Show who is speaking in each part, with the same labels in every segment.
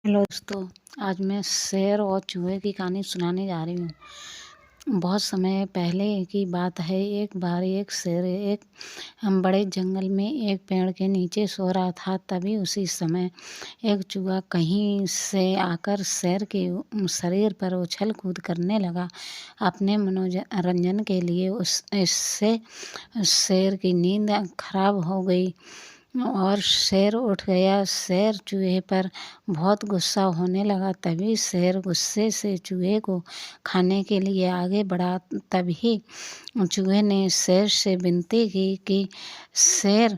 Speaker 1: Hello दोस्तों, आज मैं शेर और चूहे की कहानी सुनाने जा रही हूँ। बहुत समय पहले की बात है। एक बार एक शेर एक बड़े जंगल में एक पेड़ के नीचे सो रहा था। तभी उसी समय एक चूहा कहीं से आकर शेर के शरीर पर उछल कूद करने लगा। अपने मनोरंजन के लिए इससे शेर की नींद खराब हो गई और शेर उठ गया। शेर चूहे पर बहुत गुस्सा होने लगा। तभी शेर गुस्से से चूहे को खाने के लिए आगे बढ़ा। तभी चूहे ने शेर से विनती की कि शेर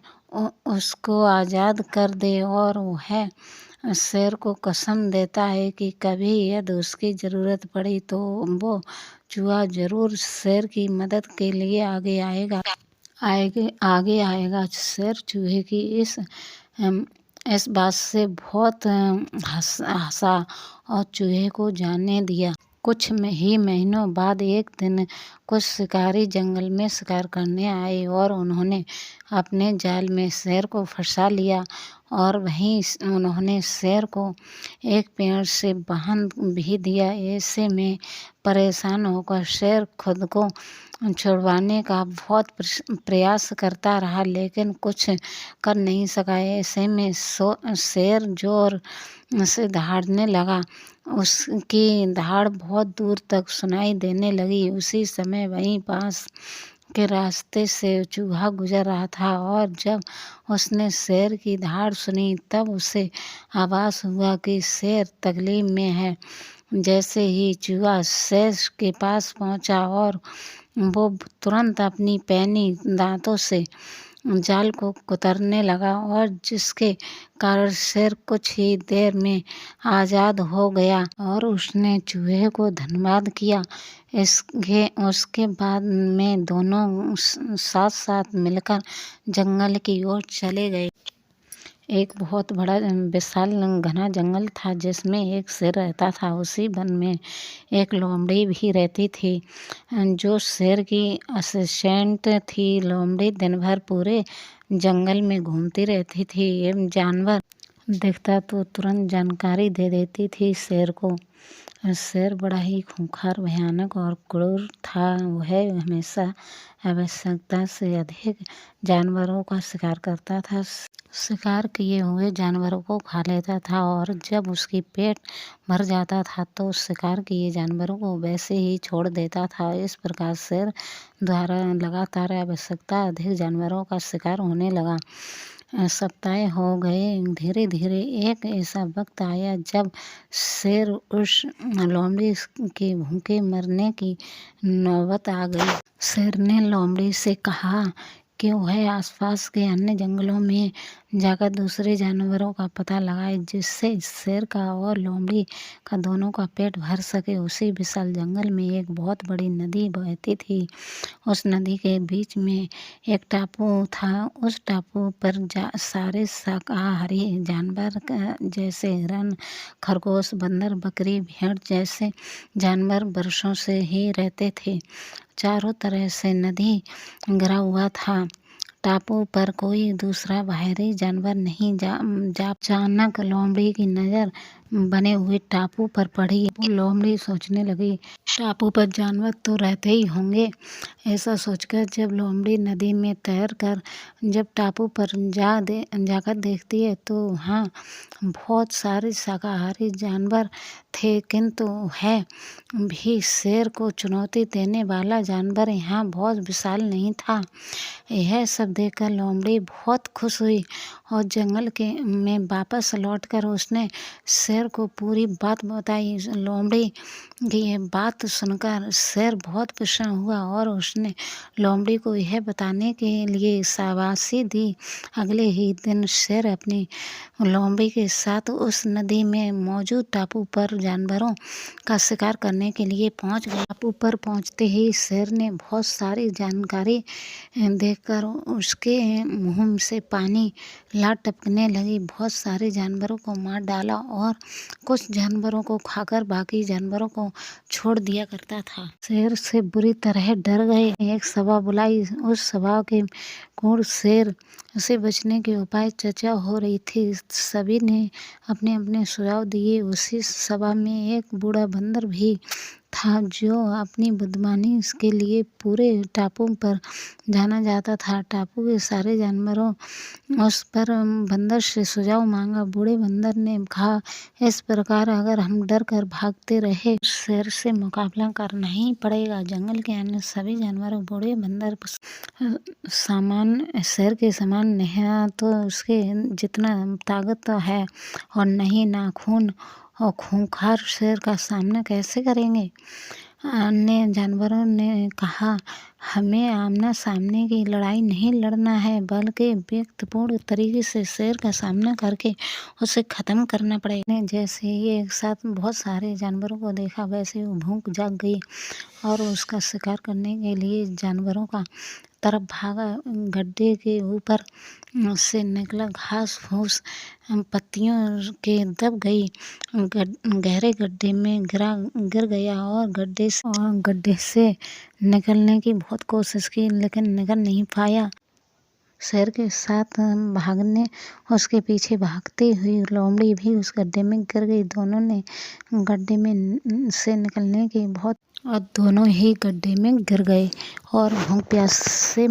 Speaker 1: उसको आज़ाद कर दे और वह शेर को कसम देता है कि कभी यदि उसकी ज़रूरत पड़ी तो वो चूहा ज़रूर शेर की मदद के लिए आगे आएगा। शेर चूहे की इस बात से बहुत हंसा और चूहे को जाने दिया। कुछ ही महीनों बाद एक दिन कुछ शिकारी जंगल में शिकार करने आए और उन्होंने अपने जाल में शेर को फंसा लिया और वहीं उन्होंने शेर को एक पेड़ से बांध भी दिया। ऐसे में परेशान होकर शेर खुद को छुड़वाने का बहुत प्रयास करता रहा, लेकिन कुछ कर नहीं सका। ऐसे में शेर जोर से दहाड़ने लगा। उसकी दहाड़ बहुत दूर तक सुनाई देने लगी। उसी समय वहीं पास के रास्ते से चूहा गुजर रहा था और जब उसने शेर की दहाड़ सुनी तब उसे आभास हुआ कि शेर तकलीफ में है। जैसे ही चूहा शेर के पास पहुंचा और वो तुरंत अपनी पैनी दांतों से जाल को कुतरने लगा और जिसके कारण शेर कुछ ही देर में आज़ाद हो गया और उसने चूहे को धन्यवाद किया। उसके बाद में दोनों साथ साथ मिलकर जंगल की ओर चले गए। एक बहुत बड़ा विशाल घना जंगल था जिसमें एक शेर रहता था। उसी वन में एक लोमड़ी भी रहती थी जो शेर की असिस्टेंट थी। लोमड़ी दिन भर पूरे जंगल में घूमती रहती थी। ये जानवर दिखता तो तुरंत जानकारी दे देती थी शेर को। शेर बड़ा ही खूंखार, भयानक और क्रूर था। वह हमेशा आवश्यकता से अधिक जानवरों का शिकार करता था। शिकार किए हुए जानवरों को खा लेता था और जब उसकी पेट भर जाता था तो शिकार किए जानवरों को वैसे ही छोड़ देता था। इस प्रकार शेर द्वारा लगातार आवश्यकता अधिक जानवरों का शिकार होने लगा। सप्ताह हो गए। धीरे धीरे एक ऐसा वक्त आया जब शेर उस लोमड़ी के भूखे मरने की नौबत आ गई। शेर ने लोमड़ी से कहा कि वह आसपास के अन्य जंगलों में जाकर दूसरे जानवरों का पता लगाए जिससे शेर का और लोमड़ी का दोनों का पेट भर सके। उसी विशाल जंगल में एक बहुत बड़ी नदी बहती थी। उस नदी के बीच में एक टापू था। उस टापू पर सारे शाकाहारी जानवर जैसे हिरन, खरगोश, बंदर, बकरी, भेड़ जैसे जानवर वर्षों से ही रहते थे। चारों तरह से नदी घिरा हुआ था। टापू पर कोई दूसरा बाहरी जानवर नहीं जा अचानक लोमड़ी की नज़र बने हुए टापू पर पड़ी। लोमड़ी सोचने लगी, टापू पर जानवर तो रहते ही होंगे। ऐसा सोचकर जब लोमड़ी नदी में तैर कर जब टापू पर जाकर देखती है तो वहाँ बहुत सारे शाकाहारी जानवर थे, किंतु है भी शेर को चुनौती देने वाला जानवर यहाँ बहुत विशाल नहीं था। यह सब देखकर लोमड़ी बहुत खुश हुई और जंगल में वापस लौटकर उसने शेर को पूरी बात बताई। लोमड़ी की यह बात सुनकर शेर बहुत प्रसन्न हुआ और उसने लोमड़ी को यह बताने के लिए शाबाशी दी। अगले ही दिन शेर अपनी लोमड़ी के साथ उस नदी में मौजूद टापू पर जानवरों का शिकार करने के लिए पहुंच गया। टापू पर पहुंचते ही शेर ने बहुत सारी जानकारी देखकर उसके मुंह से पानी लार टपकने लगी। बहुत सारे जानवरों को मार डाला और कुछ जानवरों को खाकर बाकी जानवरों को छोड़ दिया करता था। शेर से बुरी तरह डर गए। एक सभा बुलाई। उस सभा के क्रूर शेर से बचने के उपाय चर्चा हो रही थी। सभी ने अपने अपने सुझाव दिए। उसी सभा में एक बूढ़ा बंदर भी था जो अपनी बुद्धिमानी के लिए पूरे टापू पर जाना जाता था। टापू के सारे जानवरों उस पर बंदर से सुझाव मांगा। बूढ़े बंदर ने कहा, इस प्रकार अगर हम डर कर भागते रहे शेर से मुकाबला करना ही पड़ेगा। जंगल के अन्य सभी जानवरों बूढ़े बंदर शेर के समान नहीं तो उसके जितना ताकत है और नहीं नाखून और खूंखार शेर का सामना कैसे करेंगे। अन्य जानवरों ने कहा, हमें आमना सामने की लड़ाई नहीं लड़ना है बल्कि व्यक्तिपूर्ण तरीके से शेर का सामना करके उसे खत्म करना पड़ेगा। जैसे ही एक साथ बहुत सारे जानवरों को देखा वैसे ही वो भूख जाग गई और उसका शिकार करने के लिए जानवरों का तरफ भागा। गड्ढे के ऊपर से निकला घास फूस पत्तियों के दब गई। गहरे गड्ढे में गिर गया और गड्ढे से निकलने की बहुत कोशिश की लेकिन निकल नहीं पाया। शेर के साथ भागने उसके पीछे भागती हुई लोमड़ी भी उस गड्ढे में गिर गई। दोनों ने गड्ढे में से निकलने की बहुत और दोनों ही गड्ढे में गिर गए और भूख प्यास से